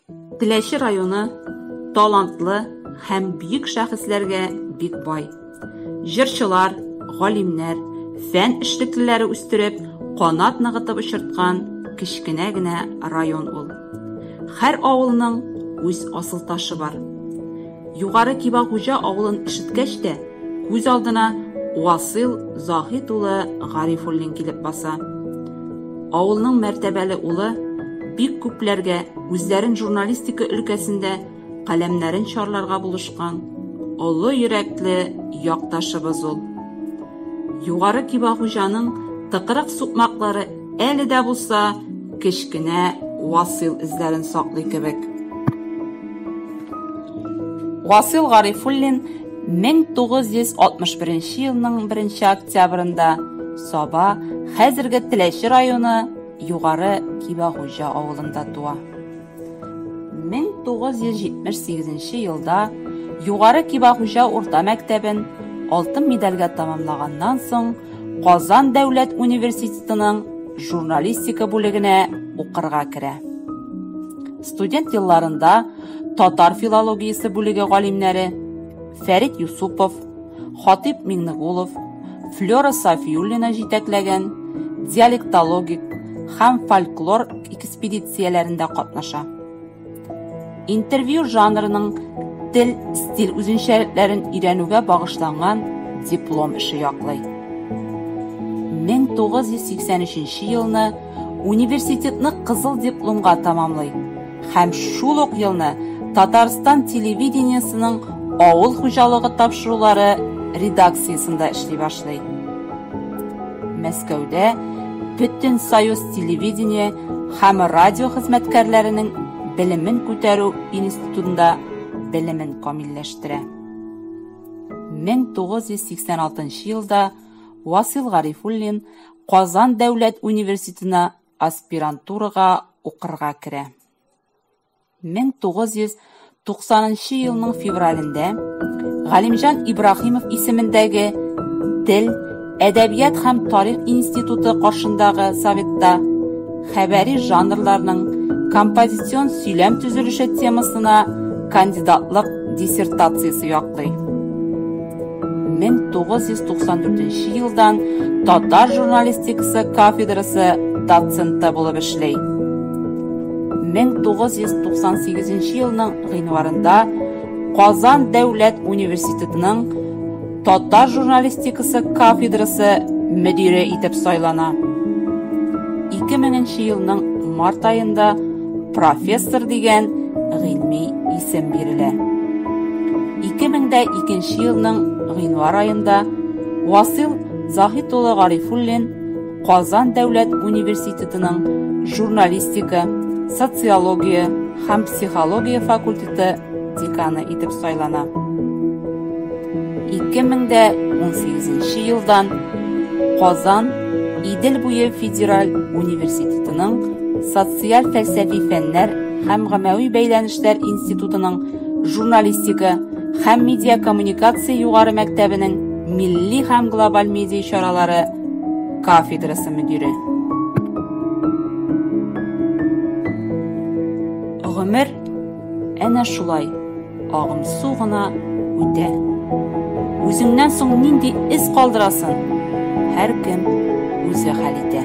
Теләче районы талантлы һәм бөек шәхесләргә бик бай. Җырчылар, галимнәр, фән эшлеклеләре үстереп, канат ныгытып очырткан кечкенә генә район ул. Һәр авылның үз асыл ташы бар. Югары Кибахуҗа авылын ишеткәч тә, күз алдына Васил Заһит улы Гарифуллин килеп баса. Авылның мәртәбәле улы бик күпләргә үзләрен журналистика өлкәсендә каләмнәрен чарларга булышкан олы йөрәкле якташыбыз ул. Югары Кибахуҗаның тыкрык сукмаклары әле дә булса кечкенә Васил эзләрен саклый кебек. Васил Гарифуллин 1961 елның 1 октябрында Саба, хәзерге Теләче районы Югары Кибахуҗа авылында туа. 1978 елда Югары Кибахуҗа урта мәктәбен алтын медальгә тамамлаганнан соң Казан дәүләт университетының журналистика бүлегенә укырга керә. Студент елларында татар филологиясе бүлеге галимнәре Фәрит Юсупов, Хатип Миңнегулов, Флора Сафиуллина җитәкләгән диалектологик һәм фольклор экспедицияләрендә катнаша. Интервью жанрының тел, стиль үзенчәлекләрен өйрәнүгә багышланган диплом эше яклый. 1983 елны университетны кызыл дипломга тамамлый һәм шул ук елны Татарстан телевидениесының авыл хуҗалыгы тапшырулары редакциясында эшли башлый. Мәскәүдә Бөтен Союз телевидение һәм радио хезмәткәрләренең белемен күтәрү институтында белемен камилләштерә. 1986 елда Васил Гарифуллин Казан дәүләт университетына аспирантурага укырга керә. 1990 елның февралендә Галимҗан Ибраһимов исемендәге Тел, Әдәбият һәм тарих институты каршындагы советта хәбәри жанрларның композицион сөйләм төзелеше темасына кандидатлык диссертациясе яклый. 1994 елдан татар журналистикасы кафедрасы доценты булып эшләй. 1998 елның гыйнварында Казан дәүләт университетының татар журналистикасы кафедрасы мөдире итеп сайлана. 2000 елның март айында профессор дигән гыйльми исем бирелә. 2002 елның гыйнвар айында Васил Заһит улы Гарифуллин Казан дәүләт университетының журналистика, социология һәм психология факультеты деканы итеп сайлана. 2018 елдан Казан Идел буе федераль университетының социаль фәлсәфи фәннәр һәм гамәви бәйләнешләр институтының журналистика һәм медиа коммуникация югары мәктәбенең милли һәм глобаль медиа чаралары кафедрасы мөдире. Гомер әнә шулай агымсу гына үтә. Үзеңнән соң нинди эз калдырасың? Һәр кем үзе хәл итә.